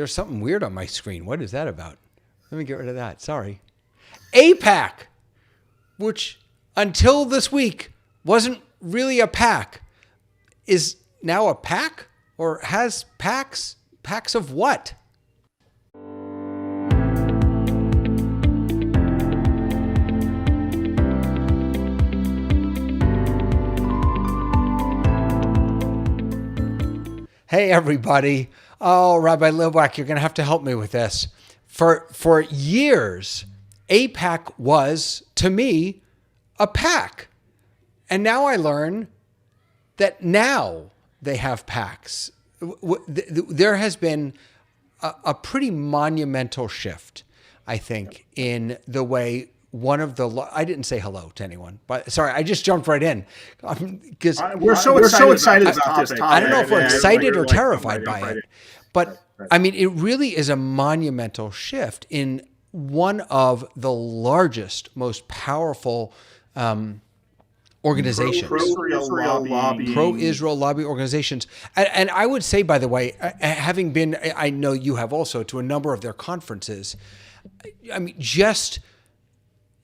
There's something weird on my screen. What is that about? Let me get rid of that. Sorry. AIPAC, which until this week wasn't really a pack, is now a pack or has packs? Packs of what? Hey, everybody. Oh, Rabbi Litwak, you're going to have to help me with this. For years, AIPAC was, to me, a pack. And now I learn that now they have packs. There has been a pretty monumental shift, I think, in the way one of the... I didn't say hello to anyone, but sorry, I just jumped right in. Because we're so excited about this topic. I don't know if we're excited or terrified by it. But, I mean, it really is a monumental shift in one of the largest, most powerful organizations. Pro-Israel lobby organizations. And I would say, by the way, having been, I know you have also, to a number of their conferences, I mean, just...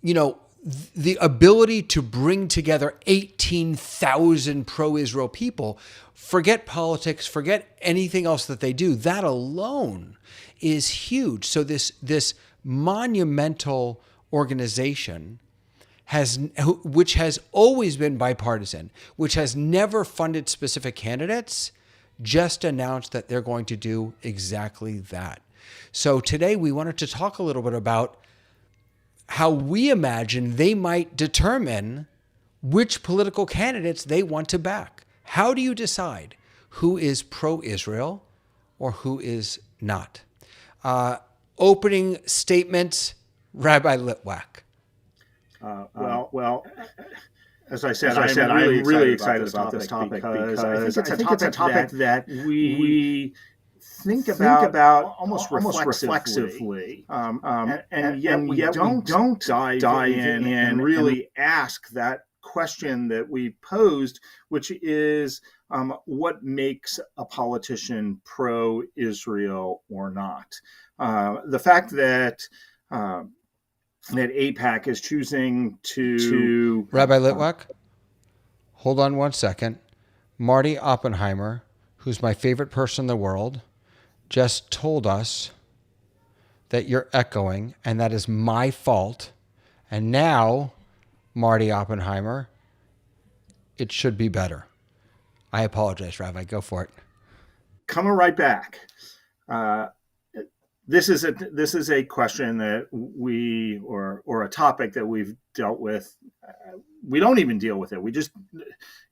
the ability to bring together 18,000 pro-Israel people, forget politics, forget anything else that they do. That alone is huge. So this monumental organization which has always been bipartisan, which has never funded specific candidates, just announced that they're going to do exactly that. So today we wanted to talk a little bit about how we imagine they might determine which political candidates they want to back. How do you decide who is pro-Israel or who is not? Opening statements, Rabbi Litwak. Well, as I said, I'm really excited about this topic because I think it's a topic that we think about almost reflexively, and yet we don't dive in and really ask that question that we posed, which is what makes a politician pro-Israel or not. The fact that AIPAC is choosing to... Rabbi Litwak, hold on one second. Marty Oppenheimer, who's my favorite person in the world, just told us that you're echoing, and that is my fault. And now, Marty Oppenheimer, it should be better. I apologize, Rabbi. Go for it. Coming right back. This is a question that we or a topic that we've dealt with. We don't even deal with it.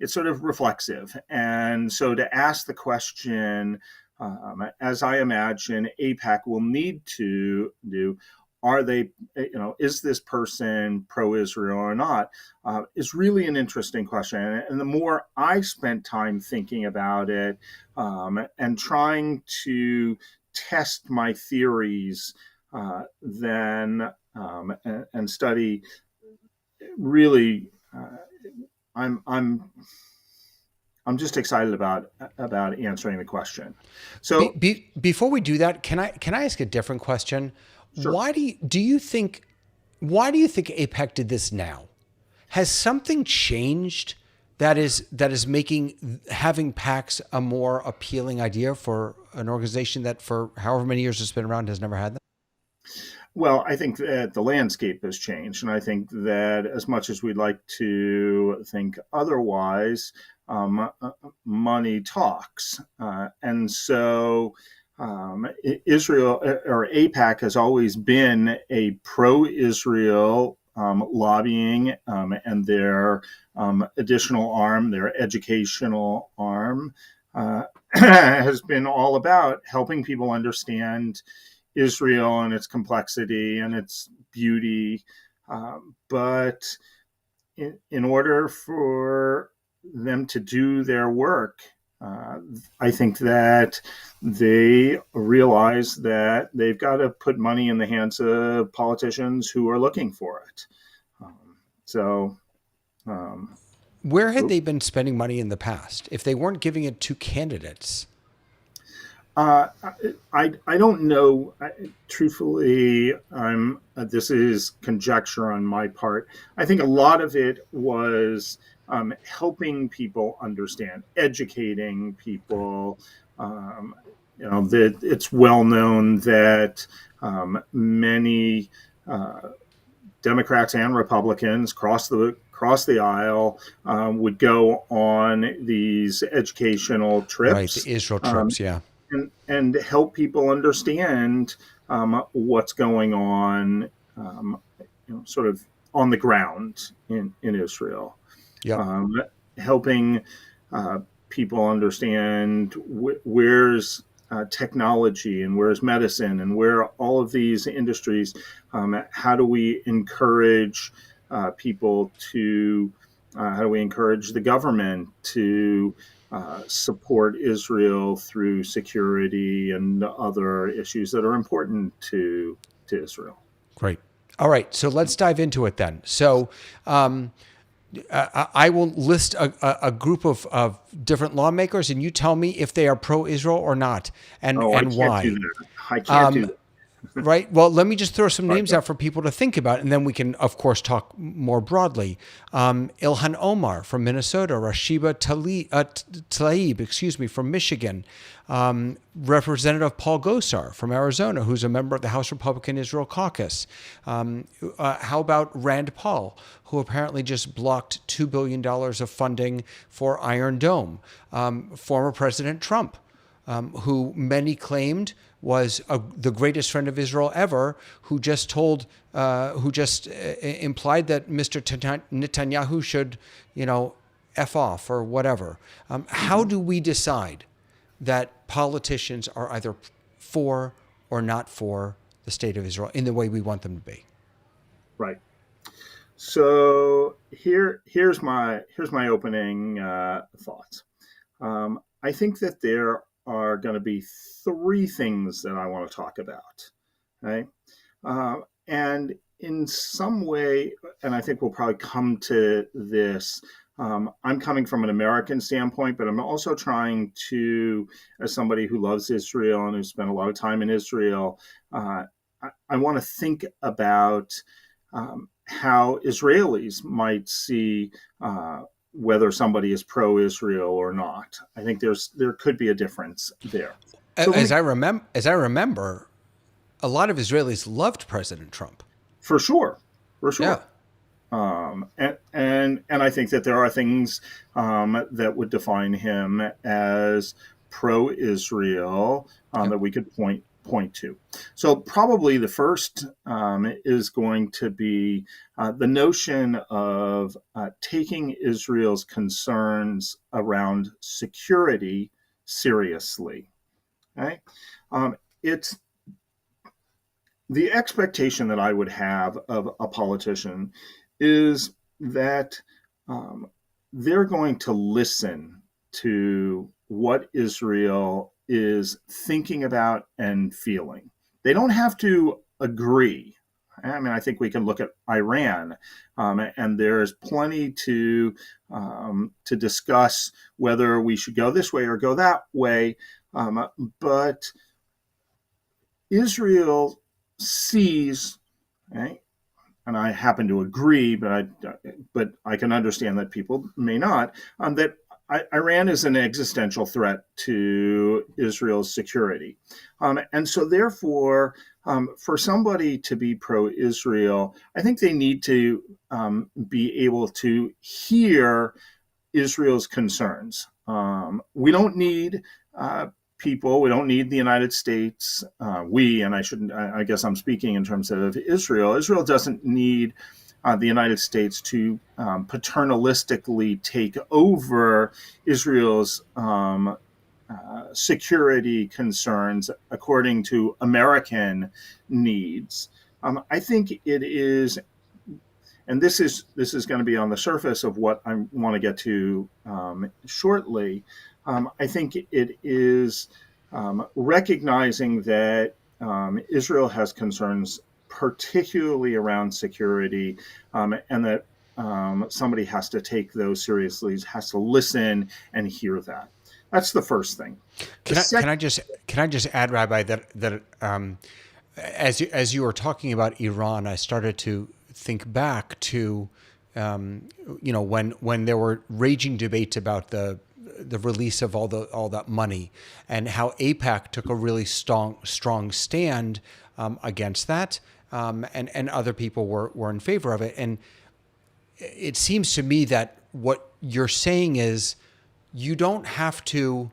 It's sort of reflexive. And so to ask the question, as I imagine AIPAC will need to do, is this person pro-Israel or not, is really an interesting question. And the more I spent time thinking about it and trying to test my theories and study, really, I'm just excited about answering the question. So before we do that, can I ask a different question? Sure. Why do you think AIPAC did this now? Has something changed that is making having PACs a more appealing idea for an organization that for however many years it's been around has never had them? Well, I think that the landscape has changed, and I think that as much as we'd like to think otherwise, money talks, and so Israel or AIPAC has always been a pro-Israel lobbying, and their additional arm, their educational arm, has been all about helping people understand Israel and its complexity and its beauty. But in order for them to do their work, I think that they realize that they've got to put money in the hands of politicians who are looking for it. Where had they been spending money in the past if they weren't giving it to candidates? I don't know. Truthfully, this is conjecture on my part. I think a lot of it was helping people understand, educating people. Um, that it's well known that many Democrats and Republicans cross the aisle would go on these educational Right, the trips. Israel Um, trips, yeah. and help people understand what's going on, sort of on the ground in Israel, Yep. um, helping uh, people understand where's technology and where's medicine and where all of these industries. How do we encourage people to? How do we encourage the government to support Israel through security and other issues that are important to Israel? Great. All right, so let's dive into it then. So, I will list a group of different lawmakers, and you tell me if they are pro-Israel or not, and Oh, I and can't do why. that. I can't do that. Right. Well, let me just throw some All right, names out for people to think about, and then we can, of course, talk more broadly. Ilhan Omar from Minnesota, Rashiba Tlaib, from Michigan, Representative Paul Gosar from Arizona, who's a member of the House Republican Israel Caucus. How about Rand Paul, who apparently just blocked $2 billion of funding for Iron Dome? Former President Trump, who many claimed was the greatest friend of Israel ever, who just implied that Mr. Netanyahu should, f off or whatever. How do we decide that politicians are either for or not for the state of Israel in the way we want them to be? right. So here's my opening thoughts. I think that there are going to be three things that I want to talk about, right? And in some way, and I think we'll probably come to this. I'm coming from an American standpoint, but I'm also trying to, as somebody who loves Israel and who spent a lot of time in Israel, I want to think about how Israelis might see whether somebody is pro-Israel or not. I think there could be a difference there. So let As me, I remember, a lot of Israelis loved President Trump. for sure, for Yeah. sure. And I think that there are things that would define him as pro-Israel Yep. that we could point to. So probably the first is going to be the notion of taking Israel's concerns around security seriously. Okay? It's the expectation that I would have of a politician is that um, they're going to listen to what Israel is thinking about and feeling. They don't have to agree. I mean, I think we can look at Iran, and there's plenty to discuss whether we should go this way or go that way. But Israel sees, right, and I happen to agree, but I can understand that people may not, that Iran is an existential threat to Israel's security. And so, therefore, for somebody to be pro Israel, I think they need to be able to hear Israel's concerns. We don't need people. We don't need the United States. And I shouldn't. I guess I'm speaking in terms of Israel. Israel doesn't need the United States to paternalistically take over Israel's security concerns according to American needs. I think it is, and this is going to be on the surface of what I want to get to shortly. I think it is recognizing that Israel has concerns, particularly around security, and that somebody has to take those seriously, has to listen and hear that. That's the first thing. The Can I can second, I just can I just add, Rabbi, that as you were talking about Iran, I started to think back to when there were raging debates about the release of all that money, and how AIPAC took a really strong stand against that, and other people were in favor of it. And it seems to me that what you're saying is you don't have to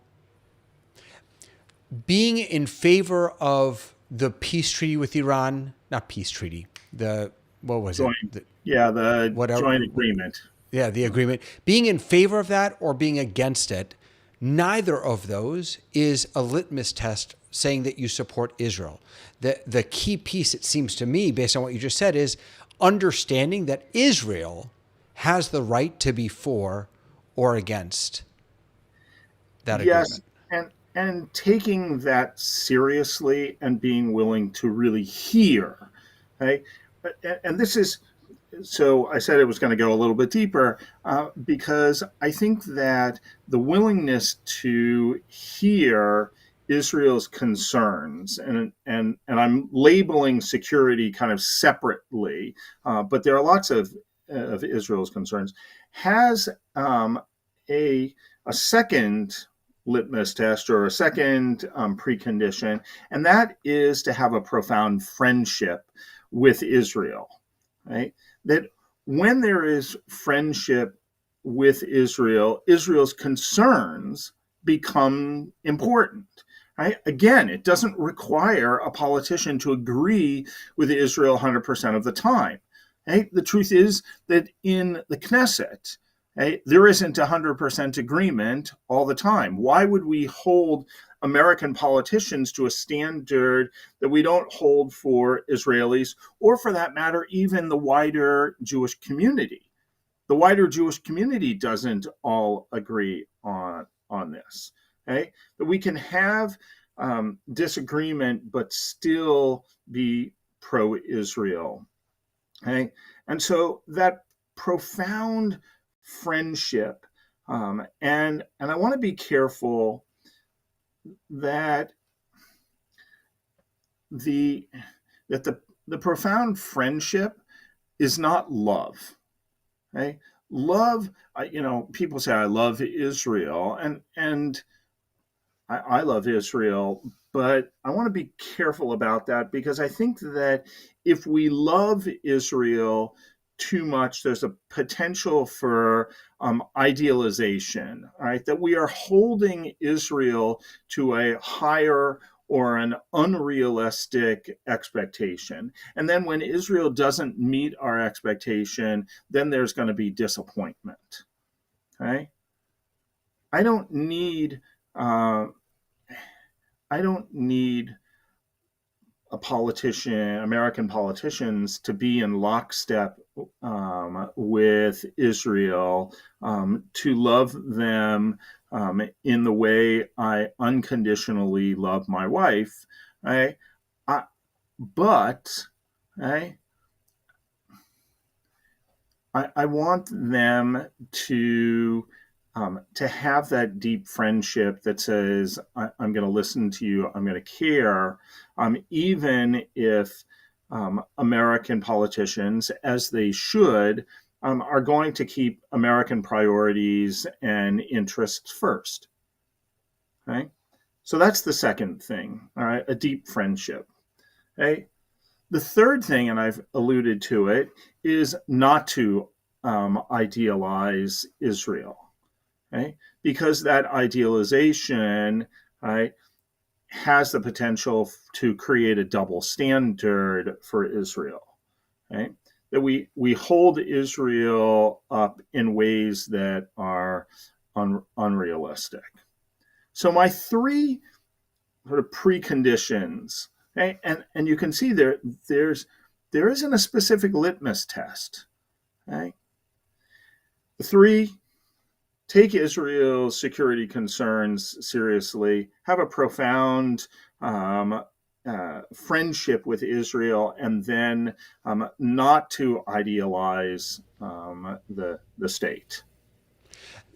being in favor of the peace treaty with Iran, not peace treaty, the what was it? joint, yeah, the Whatever, joint agreement. yeah, the agreement. Being in favor of that or being against it, neither of those is a litmus test saying that you support Israel. The key piece, it seems to me, based on what you just said, is understanding that Israel has the right to be for or against that Yes, agreement. and taking that seriously and being willing to really hear. Okay, and this is, so I said it was going to go a little bit deeper, because I think that the willingness to hear Israel's concerns, and I'm labeling security kind of separately, but there are lots of Israel's concerns, has a a second litmus test or a second precondition, and that is to have a profound friendship with Israel, right? That when there is friendship with Israel, Israel's concerns become important. Right? Again, it doesn't require a politician to agree with Israel 100% of the time. Right? The truth is that in the Knesset, right, there isn't 100% agreement all the time. Why would we hold American politicians to a standard that we don't hold for Israelis, or for that matter, even the wider Jewish community? The wider Jewish community doesn't all agree on this. Okay? That we can have disagreement but still be pro-Israel. Okay? And so that profound friendship, and I want to be careful that the that the profound friendship is not love. Okay? Love, people say I love Israel, and I love Israel, but I want to be careful about that, because I think that if we love Israel too much, there's a potential for idealization, right? That we are holding Israel to a higher or an unrealistic expectation. And then when Israel doesn't meet our expectation, then there's going to be disappointment. Okay? I don't need uh, I don't need American politicians, to be in lockstep with Israel, to love them in the way I unconditionally love my wife. Right? I, but right, I want them to have that deep friendship that says, I'm going to listen to you, I'm going to care, even if American politicians, as they should, are going to keep American priorities and interests first. Right? So that's the second thing. All right, a deep friendship. Okay? The third thing, and I've alluded to it, is not to idealize Israel. Right? Because that idealization, right, has the potential to create a double standard for Israel. Right? That we hold Israel up in ways that are unrealistic. So my three sort of preconditions, okay, and you can see there isn't a specific litmus test. Okay? The three: take Israel's security concerns seriously, have a profound friendship with Israel, and then not to idealize the state.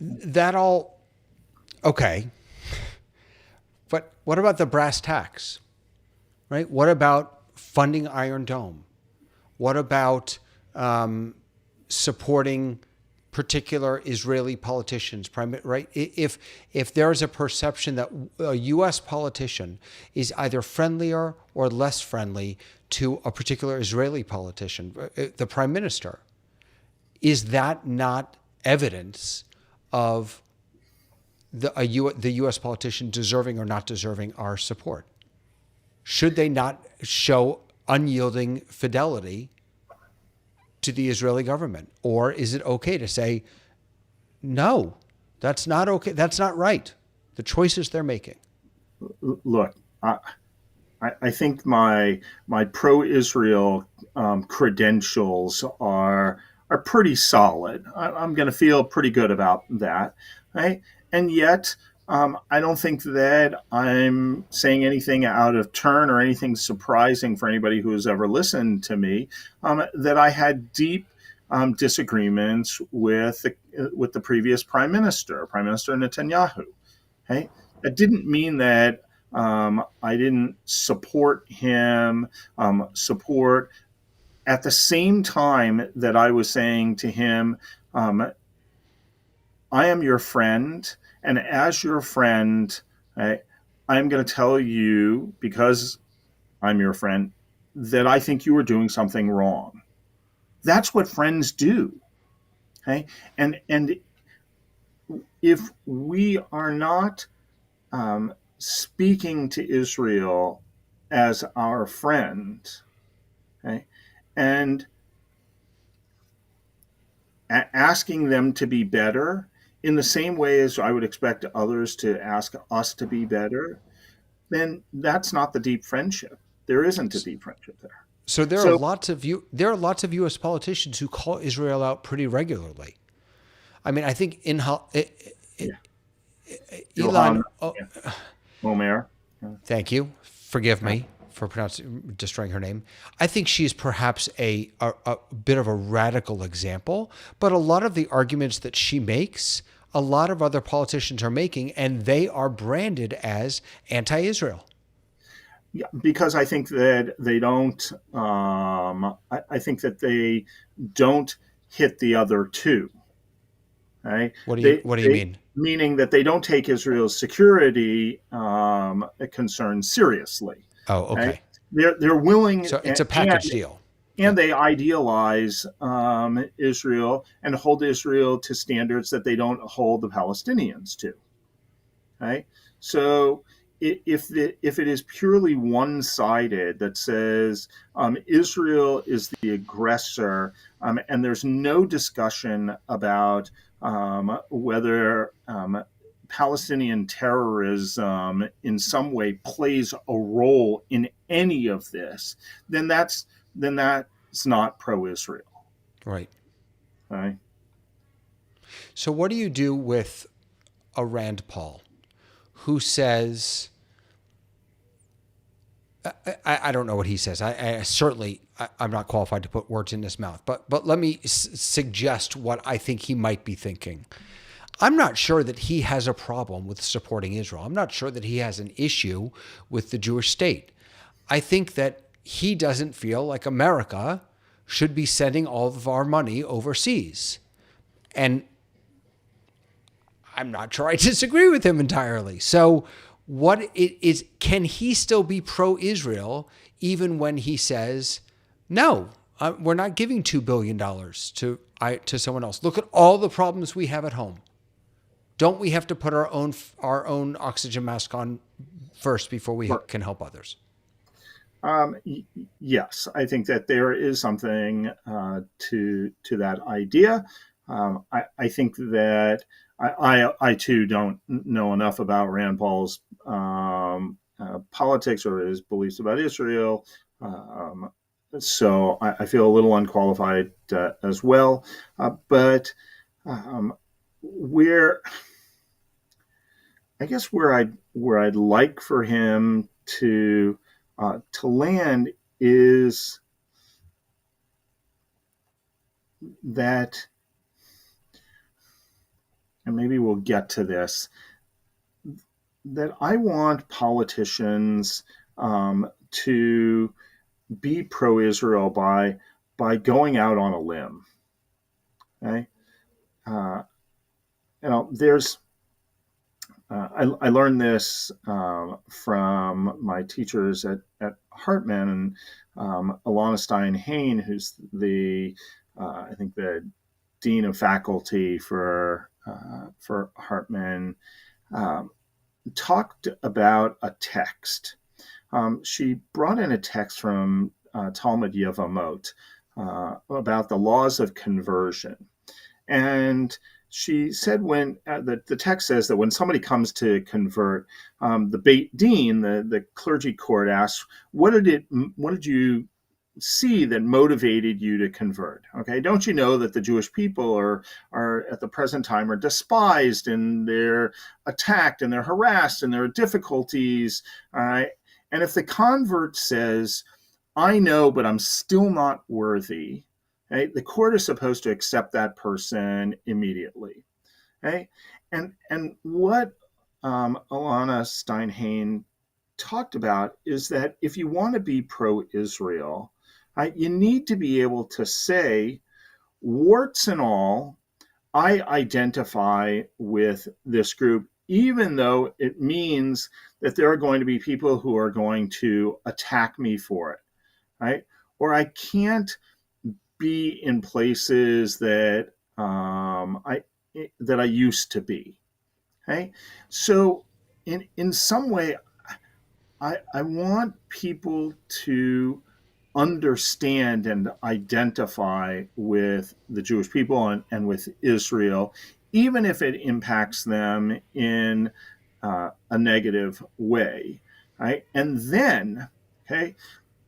That all okay. But what about the brass tacks, right? What about funding Iron Dome? What about supporting particular Israeli politicians, right? If there is a perception that a U.S. politician is either friendlier or less friendly to a particular Israeli politician, the prime minister, is that not evidence of the U.S. politician deserving or not deserving our support? Should they not show unyielding fidelity to the Israeli government? Or is it okay to say, no, that's not okay. That's not right. The choices they're making. Look, I think my pro-Israel credentials are pretty solid. I'm going to feel pretty good about that, right? And yet, I don't think that I'm saying anything out of turn or anything surprising for anybody who has ever listened to me. That I had deep disagreements with the previous prime minister, Prime Minister Netanyahu. Okay, that didn't mean that I didn't support him, support at the same time that I was saying to him, I am your friend. And as your friend, I'm going to tell you, because I'm your friend, that I think you are doing something wrong. That's what friends do. Okay. And if we are not speaking to Israel as our friend, okay, and asking them to be better in the same way as I would expect others to ask us to be better, then that's not the deep friendship. There isn't a deep friendship there. So So there are lots of U.S. politicians who call Israel out pretty regularly. I mean, I think yeah, Elon. Ilhan, yeah, Omer. Yeah. Thank you. Forgive me for destroying her name. I think she's perhaps a bit of a radical example, but a lot of the arguments that she makes, a lot of other politicians are making, and they are branded as anti-Israel. Yeah, because I think that they don't. I think that they don't hit the other two. Right? What do you mean? Meaning that they don't take Israel's security concerns seriously. Oh, Right? okay. They're willing, So it's a package deal. Yeah. and they idealize Israel and hold Israel to standards that they don't hold the Palestinians to. Right? So if it is purely one-sided that says Israel is the aggressor, and there's no discussion about whether Palestinian terrorism in some way plays a role in any of this, then that's not pro-Israel. Right. Right? So what do you do with a Rand Paul who says, I don't know what he says. I certainly, I'm not qualified to put words in his mouth, but let me suggest what I think he might be thinking. I'm not sure that he has a problem with supporting Israel. I'm not sure that he has an issue with the Jewish state. I think that he doesn't feel like America should be sending all of our money overseas. And I'm not sure I disagree with him entirely. So what it is, can he still be pro-Israel even when he says, no, we're not giving $2 billion to someone else. Look at all the problems we have at home. Don't we have to put our own oxygen mask on first before we can help others? Yes, I think that there is something to that idea. I think that I too don't know enough about Rand Paul's politics or his beliefs about Israel. So I feel a little unqualified as well. But where I guess where I'd like for him to land is that, and maybe we'll get to this, that I want politicians to be pro-Israel by going out on a limb. Okay, uh, there's I learned this from my teachers at Hartman, and Alana Stein-Hain, who's I think the dean of faculty for Hartman, um, talked about a text. She brought in a text from Talmud Yevamot about the laws of conversion. And she said the text says that when somebody comes to convert, the Beit Din, the clergy court, asks, what did you see that motivated you to convert? Okay, don't you know that the Jewish people are at the present time are despised, and they're attacked, and they're harassed, and there are difficulties. All right, and if the convert says, I know, but I'm still not worthy, okay, the court is supposed to accept that person immediately. Okay, and what Alana Stein-Hain talked about is that if you want to be pro-Israel, right, you need to be able to say, warts and all, I identify with this group, even though it means that there are going to be people who are going to attack me for it, right? Or I can't be in places that I used to be. Okay, so in some way, I want people to understand and identify with the Jewish people and with Israel, even if it impacts them in a negative way, right? And then, okay,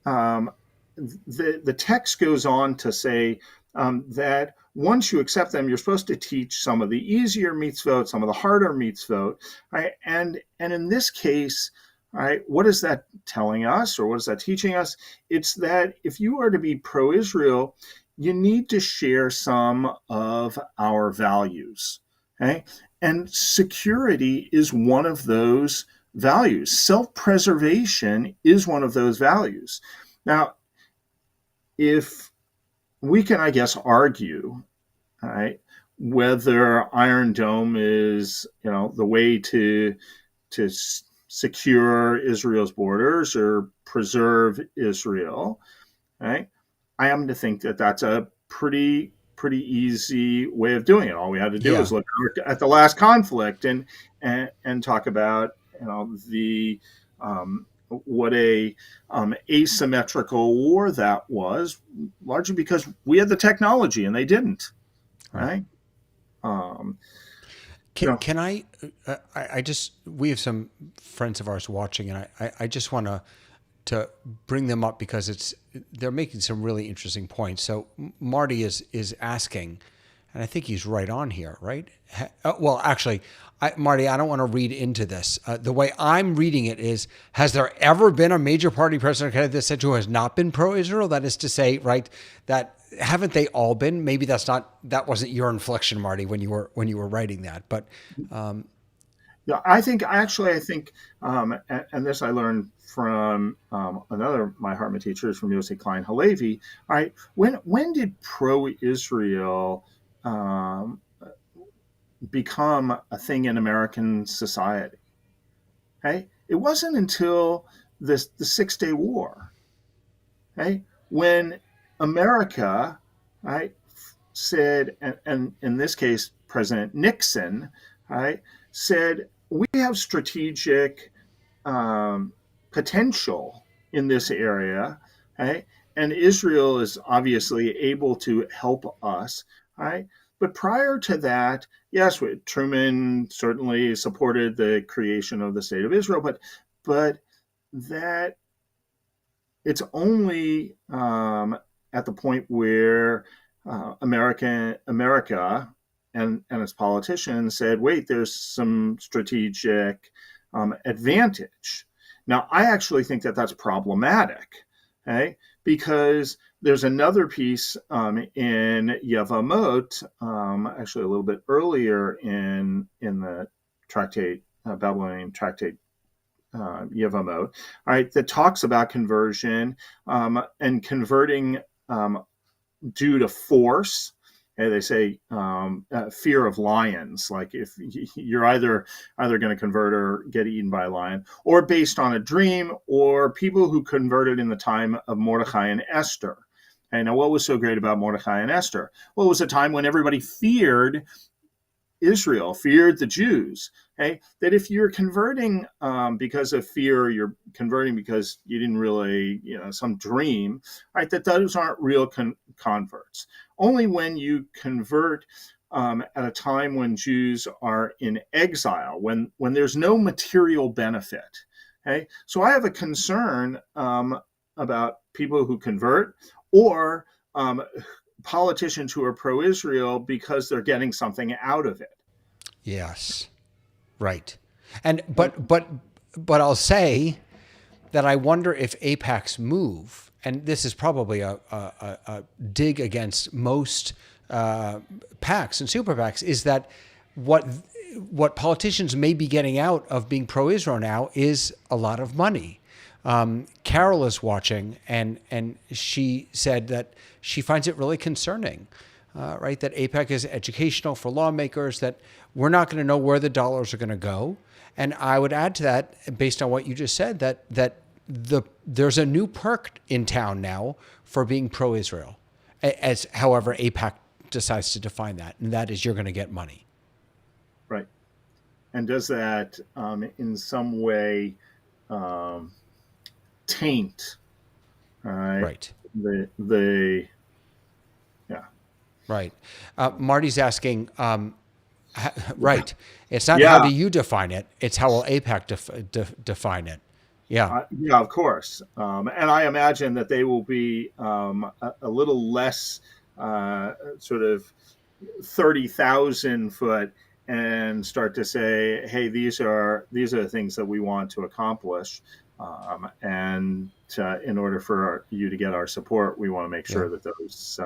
um, the text goes on to say that once you accept them, you're supposed to teach some of the easier mitzvot, some of the harder mitzvot, right? And in this case, right, what is that telling us, or what is that teaching us? It's that if you are to be pro-Israel, you need to share some of our values, okay? And security is one of those values. Self-preservation is one of those values. Now, if we can, I guess, argue, right, whether Iron Dome is, the way to secure Israel's borders or preserve Israel, right? I happen to think that that's a pretty easy way of doing it. All we had to do Yeah. is look at the last conflict and talk about the what a asymmetrical war that was, largely because we had the technology and they didn't, Right. right? Um, Can, can I just, we have some friends of ours watching, and I just want to bring them up because they're making some really interesting points. So Marty is asking, and I think he's right on here, right? Well, actually, Marty, I don't want to read into this. The way I'm reading it is, has there ever been a major party president candidate this century who has not been pro-Israel? That is to say, right, that haven't they all been? Maybe that wasn't your inflection, Marty, when you were writing that, but Yeah, I think and this I learned from another my Hartman teachers from Yossi Klein Halevi. All right, when did pro-Israel become a thing in American society? Okay, it wasn't until the 6 Day War. Okay, when America, right, said, and in this case, President Nixon, right, said, we have strategic potential in this area, right? And Israel is obviously able to help us, right? But prior to that, yes, Truman certainly supported the creation of the state of Israel, but that it's only at the point where America and its politicians said, wait, there's some strategic advantage. Now, I actually think that that's problematic, okay? Because there's another piece in Yevamot, actually a little bit earlier in the tractate Babylonian tractate Yevamot, all right, that talks about conversion and converting due to force. And they say fear of lions, like if you're either going to convert or get eaten by a lion, or based on a dream, or people who converted in the time of Mordecai and Esther. And now, what was so great about Mordecai and Esther? Well, it was a time when everybody feared Israel, feared the Jews. Okay, that if you're converting because of fear, you're converting because you didn't really, some dream, right? That those aren't real converts. Only when you convert at a time when Jews are in exile, when there's no material benefit. Okay, so I have a concern about people who convert or politicians who are pro-Israel because they're getting something out of it. Yes, right. And but I'll say that I wonder if AIPAC's move, and this is probably a dig against most PACs and super PACs, is that what politicians may be getting out of being pro-Israel now is a lot of money. Carol is watching, and she said that she finds it really concerning, right? That AIPAC is educational for lawmakers, that we're not going to know where the dollars are going to go. And I would add to that, based on what you just said, that there's a new perk in town now for being pro-Israel, as however AIPAC decides to define that, and that is you're going to get money. Right. And does that in some way taint right the yeah right Marty's asking right, it's not how do you define it, it's how will AIPAC define it. Yeah, of course. And I imagine that they will be a little less sort of 30,000 foot and start to say, hey, these are the things that we want to accomplish. And in order for you to get our support, we want to make sure that those,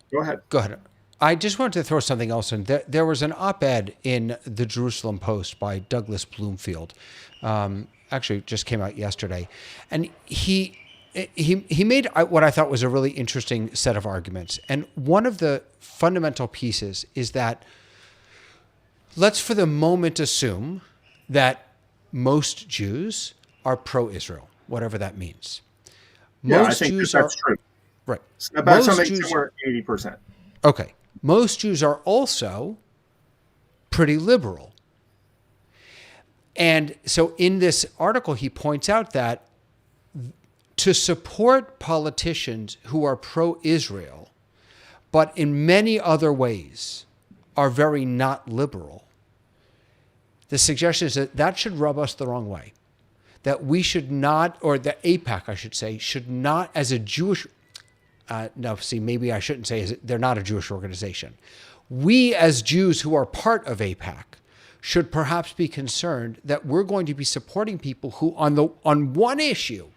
Go ahead. I just wanted to throw something else in. There was an op-ed in the Jerusalem Post by Douglas Bloomfield. Actually, just came out yesterday, and he made what I thought was a really interesting set of arguments. And one of the fundamental pieces is that let's for the moment assume that most Jews are pro-Israel, whatever that means. I think that's true. Right. About somewhere 80%. Okay. Most Jews are also pretty liberal. And so in this article, he points out that to support politicians who are pro-Israel, but in many other ways are very not liberal, the suggestion is that should rub us the wrong way. That we should not, or that AIPAC, I should say, should not, as a Jewish, maybe I shouldn't say they're not a Jewish organization. We as Jews who are part of AIPAC should perhaps be concerned that we're going to be supporting people who on one issue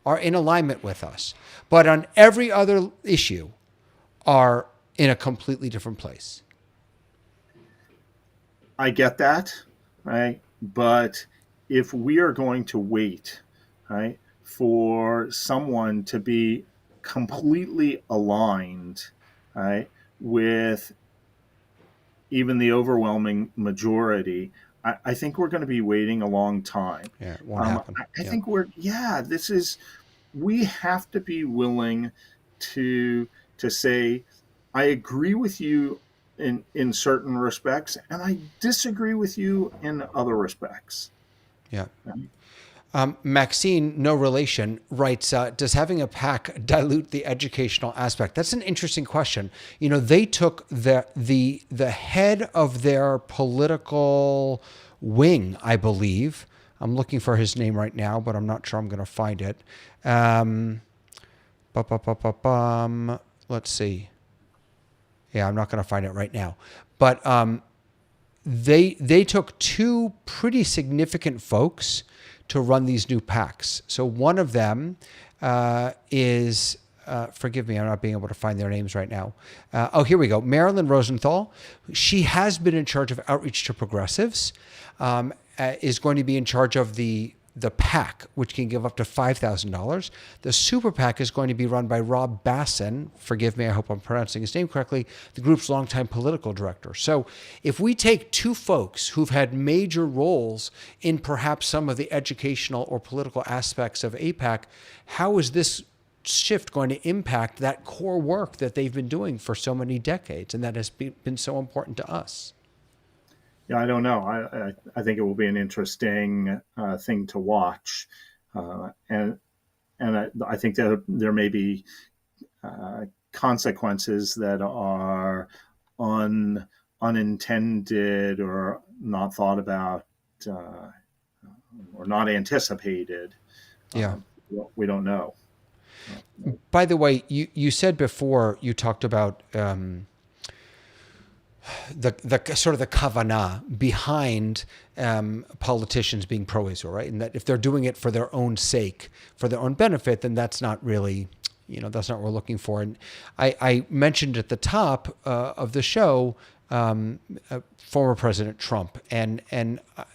are in alignment with us, but on every other issue are in a completely different place. I get that, right? But if we are going to wait, right, for someone to be completely aligned, right, with even the overwhelming majority, I think we're going to be waiting a long time. Yeah, it won't happen. I think we have to be willing to say, I agree with you in certain respects, and I disagree with you in other respects. Yeah. Maxine, no relation, writes, does having a PAC dilute the educational aspect? That's an interesting question. They took the head of their political wing, I believe. I'm looking for his name right now, but I'm not sure I'm going to find it. Let's see. Yeah, I'm not going to find it right now. But they took two pretty significant folks to run these new PACs. So one of them is forgive me, I'm not being able to find their names right now. Here we go. Marilyn Rosenthal. She has been in charge of outreach to progressives, is going to be in charge of the PAC, which can give up to $5,000. The Super PAC is going to be run by Rob Bassin. Forgive me, I hope I'm pronouncing his name correctly, the group's longtime political director. So if we take two folks who've had major roles in perhaps some of the educational or political aspects of AIPAC, how is this shift going to impact that core work that they've been doing for so many decades and that has been so important to us? Yeah, I don't know. I think it will be an interesting thing to watch, and I think that there may be consequences that are unintended or not thought about or not anticipated. Yeah. We don't know. By the way, you said before, you talked about the sort of the kavanah behind politicians being pro-Israel, right? And that if they're doing it for their own sake, for their own benefit, then that's not really, that's not what we're looking for. And I mentioned at the top of the show former President Trump, and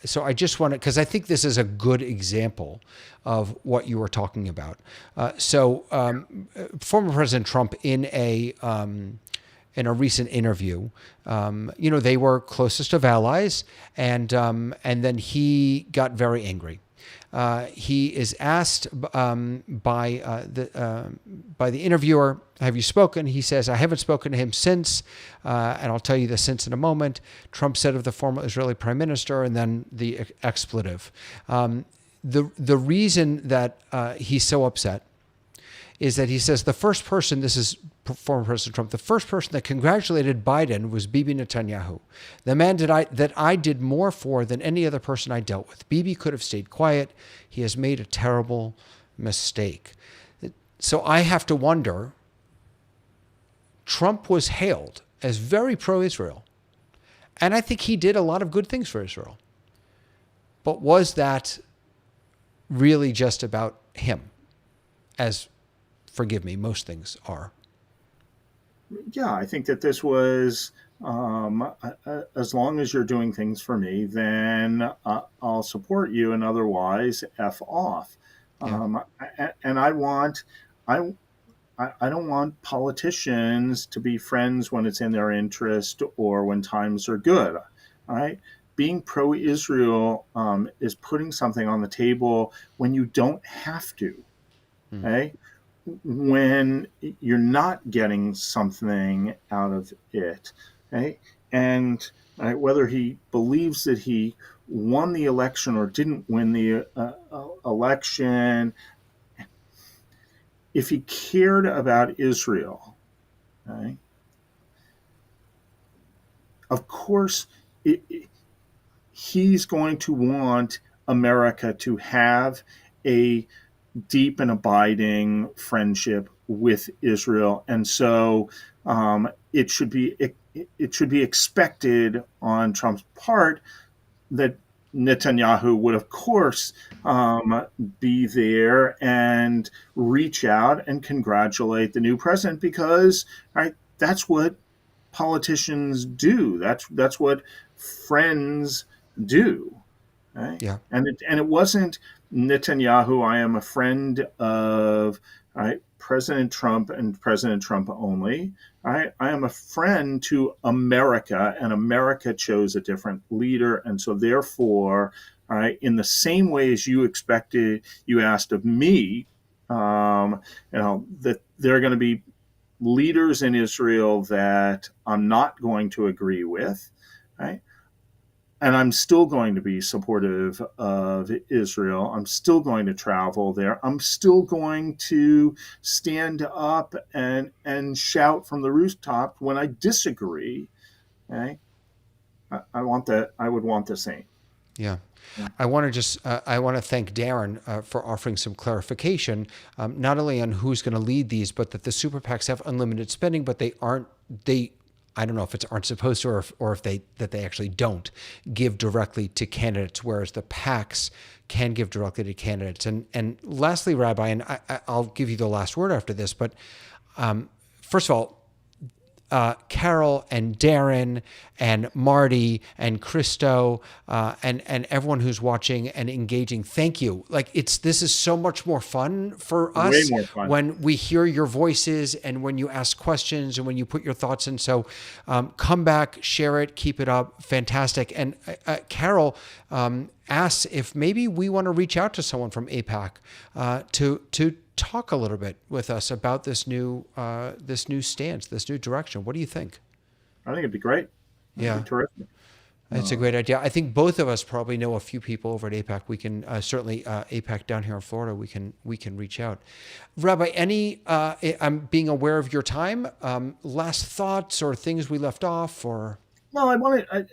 so I just want to, because I think this is a good example of what you were talking about. Former President Trump in a recent interview, they were closest of allies, and then he got very angry. He is asked by the interviewer, "Have you spoken?" He says, "I haven't spoken to him since," and I'll tell you the since in a moment. Trump said of the former Israeli prime minister, and then the expletive. The reason that he's so upset is that he says the first person, this is former President Trump, the first person that congratulated Biden was Bibi Netanyahu, the man that I did more for than any other person I dealt with. Bibi could have stayed quiet. He has made a terrible mistake. So I have to wonder, Trump was hailed as very pro-Israel, and I think he did a lot of good things for Israel. But was that really just about him, as, forgive me, most things are? Yeah, I think that this was, as long as you're doing things for me, then I'll support you, and otherwise, F off. Yeah. And I don't want politicians to be friends when it's in their interest or when times are good. All right. Being pro-Israel is putting something on the table when you don't have to. Okay. When you're not getting something out of it, okay? And whether he believes that he won the election or didn't win the election, if he cared about Israel, okay, of course he's going to want America to have a deep and abiding friendship with Israel, and so it should be expected on Trump's part that Netanyahu would, of course, be there and reach out and congratulate the new president, because that's what politicians do. That's what friends do. Right? Yeah. And it wasn't Netanyahu, I am a friend of President Trump and President Trump only. I am a friend to America, and America chose a different leader. And so therefore, in the same way as you asked of me, that there are going to be leaders in Israel that I'm not going to agree with, right? And I'm still going to be supportive of Israel. I'm still going to travel there. I'm still going to stand up and shout from the rooftop when I disagree. Okay? I would want the same. Yeah. I want to thank Darren for offering some clarification, not only on who's going to lead these, but that the super PACs have unlimited spending, but they I don't know if it's aren't supposed to, or if they actually don't give directly to candidates, whereas the PACs can give directly to candidates. And lastly, Rabbi, and I'll give you the last word after this, but first of all, Carol and Darren and Marty and Christo and everyone who's watching and engaging. Thank you. This is so much more fun for us. Way more fun when we hear your voices and when you ask questions and when you put your thoughts in. So come back, share it, keep it up. Fantastic. And Carol asks if maybe we want to reach out to someone from APAC to talk a little bit with us about this new stance, this new direction. What do you think? I think it'd be great. It'd be terrific. It's a great idea. I think both of us probably know a few people over at APAC. We can certainly APAC down here in Florida. We can reach out. Rabbi, I'm being aware of your time. Last thoughts or things we left off, or well, I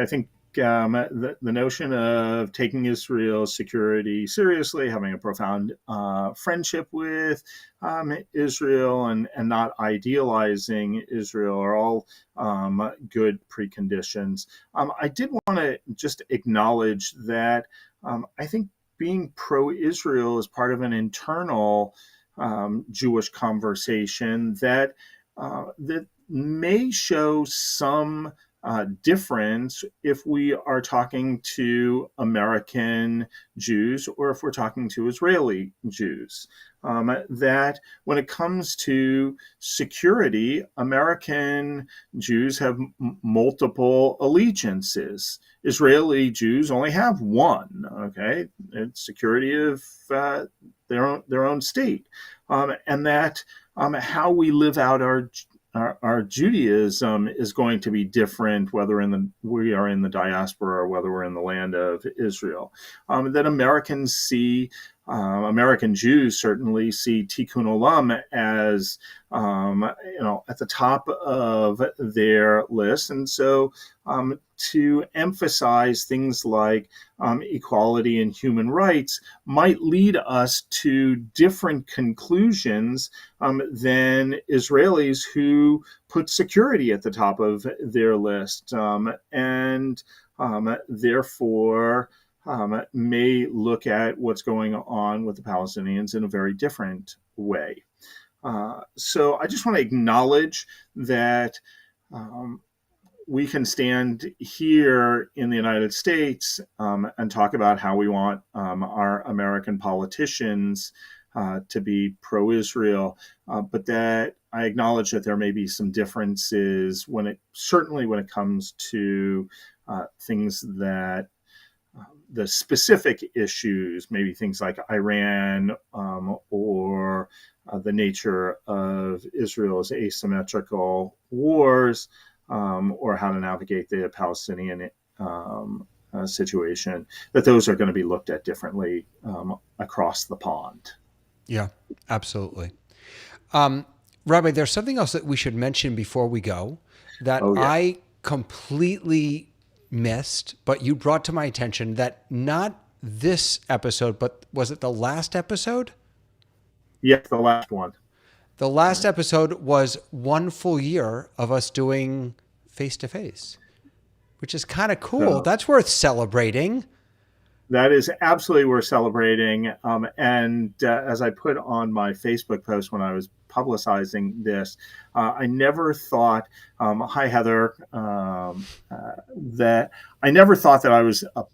think the notion of taking Israel's security seriously, having a profound friendship with Israel, and not idealizing Israel are all good preconditions. I did want to just acknowledge that I think being pro-Israel is part of an internal Jewish conversation that may show some difference if we are talking to American Jews or if we're talking to Israeli Jews. That when it comes to security, American Jews have multiple allegiances. Israeli Jews only have one. Okay, it's security of their own state, and that how we live out our Judaism is going to be different whether we are in the diaspora or whether we're in the land of Israel. That American Jews certainly see Tikkun Olam as at the top of their list, and so to emphasize things like equality and human rights might lead us to different conclusions than Israelis who put security at the top of their list, and therefore may look at what's going on with the Palestinians in a very different way. So I just want to acknowledge that we can stand here in the United States and talk about how we want our American politicians to be pro-Israel, but that I acknowledge that there may be some differences when it comes to things that the specific issues, maybe things like Iran or the nature of Israel's asymmetrical wars, or how to navigate the Palestinian situation, that those are going to be looked at differently across the pond. Yeah, absolutely. Rabbi, there's something else that we should mention before we go that I completely missed, but you brought to my attention that not this episode, but was it the last episode? Yes, the last one. The last episode was 1 full year of us doing face-to-face, which is kind of cool. So, that's worth celebrating. That is absolutely worth celebrating. And as I put on my Facebook post when I was publicizing this, I never thought, hi, Heather, that I never thought that I was a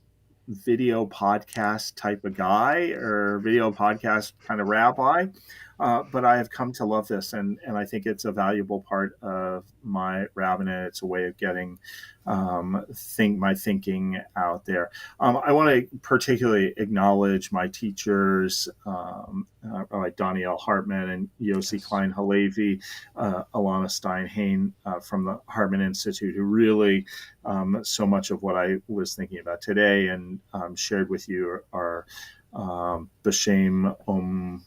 video podcast type of guy or video podcast kind of rabbi. But I have come to love this, and I think it's a valuable part of my rabbinate. It's a way of getting my thinking out there. I want to particularly acknowledge my teachers, like Danielle Hartman and Yossi Klein Halevi, Alana Stein-Hain from the Hartman Institute, who really so much of what I was thinking about today and shared with you are B'Shem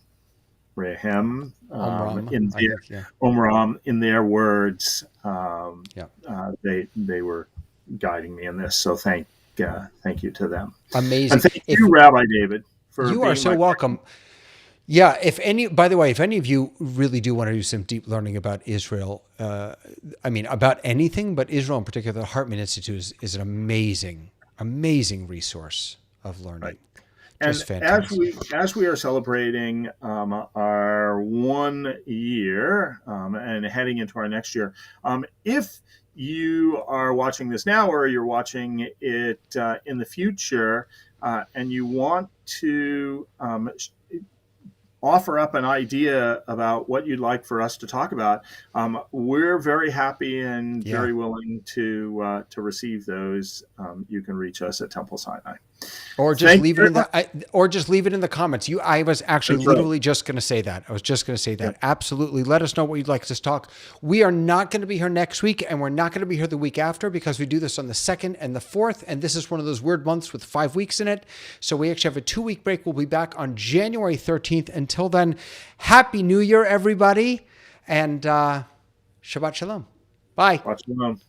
Rehem, Omram, in their words, they were guiding me in this. So thank you to them. Amazing. And thank you, Rabbi David, for you are so welcome. Yeah, by the way, if any of you really do want to do some deep learning about Israel, about anything, but Israel in particular, the Hartman Institute is an amazing, amazing resource of Right. learning. And Just fantastic. as we are celebrating our 1 year and heading into our next year, if you are watching this now or you're watching it in the future, and you want to offer up an idea about what you'd like for us to talk about, we're very happy and Yeah. very willing to receive those. You can reach us at Temple Sinai. Or just Thank you leave it very in much. or just leave it in the comments. I was actually That's right. literally just going to say that. I was just going to say Yeah. that. Absolutely. Let us know what you'd like us to talk. We are not going to be here next week, and we're not going to be here the week after because we do this on the 2nd and the 4th, and this is one of those weird months with 5 weeks in it. So we actually have a 2-week break. We'll be back on January 13th. Until then, Happy New Year, everybody, and Shabbat Shalom. Bye. Watch them.